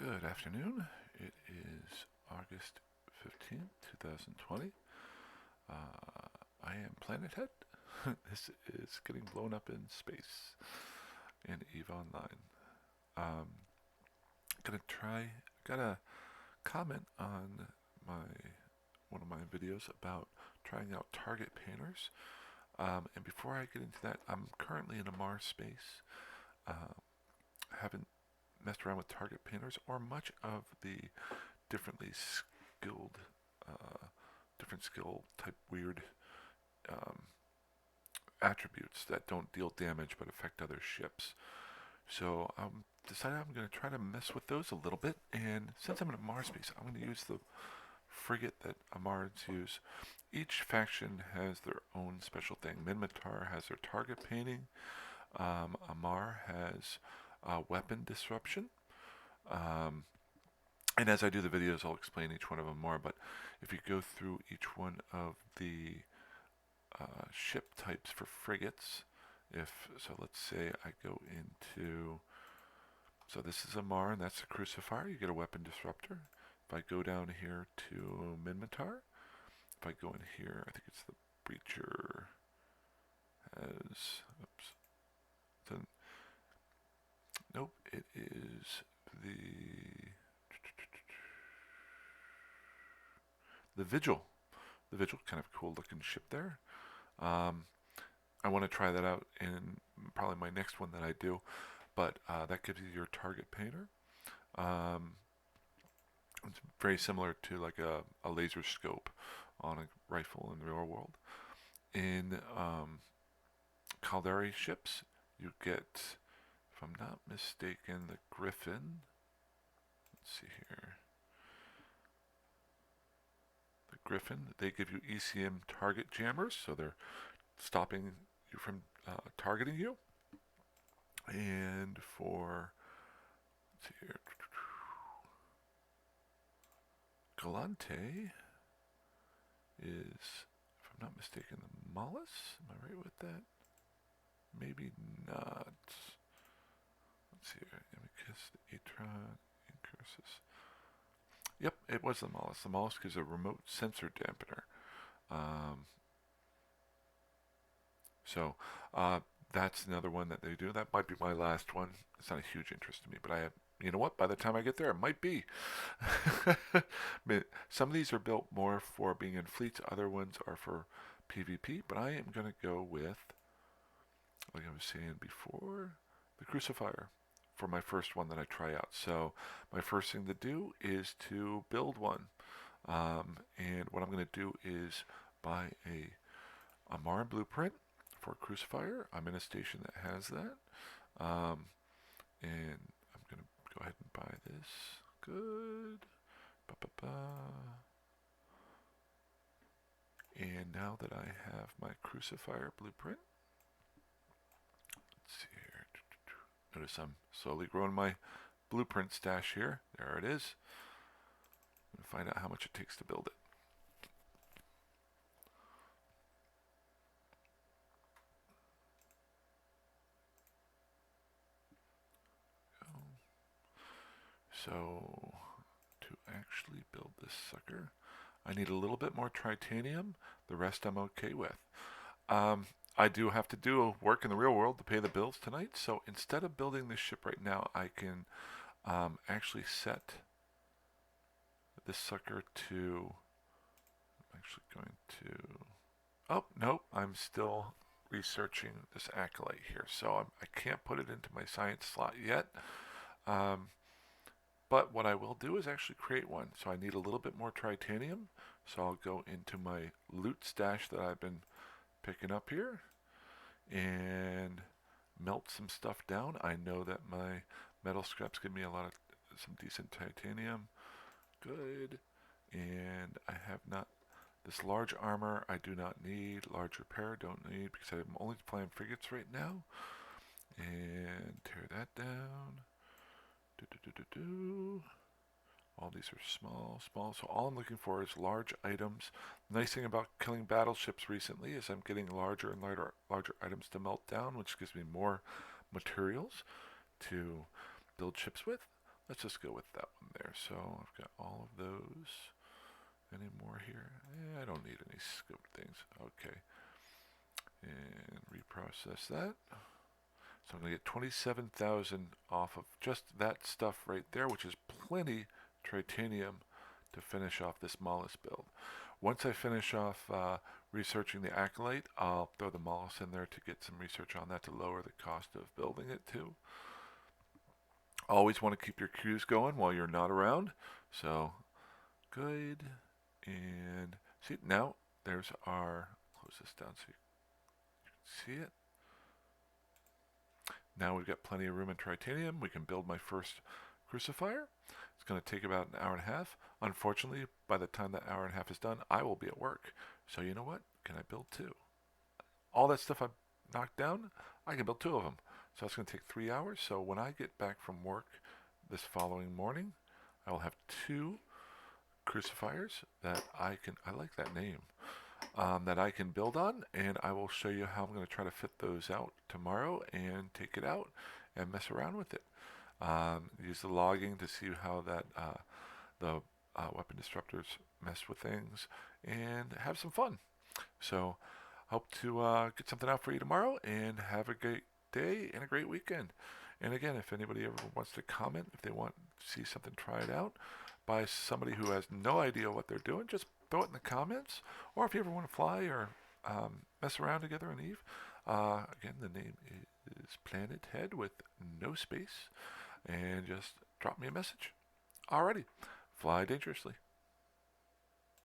Good afternoon. It is August 15th, 2020. I am Planet Head. This is getting blown up in space in EVE Online. Um, got a comment on my one of my videos about trying out target painters. And before I get into that, I'm currently in a Mars space. Uh, haven't messed around with target painters or much of the differently skilled, uh, different skill type weird um, attributes that don't deal damage but affect other ships. So decided I'm going to try to mess with those a little bit. And since I'm in a Mars base, I'm going to use the frigate that Amarids use. Each faction has their own special thing. Minmatar has their target painting. Amar has weapon disruption. Um, and as I do the videos, I'll explain each one of them more. But if you go through each one of the ship types for frigates, let's say I go into, so this is a Mar and that's a Crucifier. You get a weapon disruptor. If I go down here to Minmatar, if I go in here, I think it's the Breacher has, oops, then, nope, it is the Vigil. The Vigil, kind of cool looking ship there. I want to try that out in probably my next one that I do, but that gives you your target painter. It's very similar to like a laser scope on a rifle in the real world. In Caldari ships, you get, if I'm not mistaken, the Griffin. Let's see here. The Griffin, they give you ECM target jammers, so they're stopping you from targeting you. And for, let's see here, Galante is, if I'm not mistaken, the Mollis. Am I right with that? Maybe not. Let's see here. Amicus, the Atron, Incursus. Yep, it was the Mollusk. The Mollusk is a remote sensor dampener. So that's another one that they do. That might be my last one. It's not a huge interest to me, but I have, you know what? By the time I get there, it might be. Some of these are built more for being in fleets. Other ones are for PvP. But I am going to go with, like I was saying before, the Crucifier for my first one that I try out. So my first thing to do is to build one. And what I'm going to do is buy a Marin blueprint for Crucifier. I'm in a station that has that. And I'm going to go ahead and buy this. Good. Ba-ba-ba. And now that I have my Crucifier blueprint, let's see here. Notice I'm slowly growing my blueprint stash here. There it is. I'm going to find out how much it takes to build it. So to actually build this sucker, I need a little bit more titanium. The rest I'm okay with. I do have to do work in the real world to pay the bills tonight. So instead of building this ship right now, I can actually set this sucker to, I'm actually going to, oh, nope, I'm still researching this acolyte here. So I can't put it into my science slot yet. But what I will do is actually create one. So I need a little bit more titanium. So I'll go into my loot stash that I've been picking up here and melt some stuff down. I know that my metal scraps give me some decent titanium. Good. And I have not, this large armor I do not need. Large repair don't need because I'm only playing frigates right now. And tear that down. All these are small. So all I'm looking for is large items. Nice thing about killing battleships recently is I'm getting larger and larger items to melt down, which gives me more materials to build ships with. let's just go with that one there. So I've got all of those. Any more here? I don't need any scoped things. Okay. And reprocess that. So I'm going to get 27,000 off of just that stuff right there, which is plenty titanium to finish off this mollusk build. Once I finish off researching the acolyte, I'll throw the mollusk in there to get some research on that to lower the cost of building it too. Always want to keep your queues going while you're not around. So good. And see, now there's our, close this down so you can see it. Now we've got plenty of room in titanium. We can build my first crucifier. It's going to take about an hour and a half. Unfortunately, by the time that hour and a half is done, I will be at work. So you know what? Can I build two? All that stuff I knocked down, I can build two of them. So that's going to take 3 hours. So when I get back from work this following morning, I will have two crucifiers that I like that name, that I can build on, and I will show you how I'm going to try to fit those out tomorrow and take it out and mess around with it. Use the logging to see how that the weapon disruptors mess with things and have some fun. So hope to get something out for you tomorrow and have a great day and a great weekend. And again, if anybody ever wants to comment, if they want to see something tried out by somebody who has no idea what they're doing, just throw it in the comments. Or if you ever want to fly or mess around together on Eve, again, the name is Planet Head with no space. And just drop me a message. Alrighty, fly dangerously.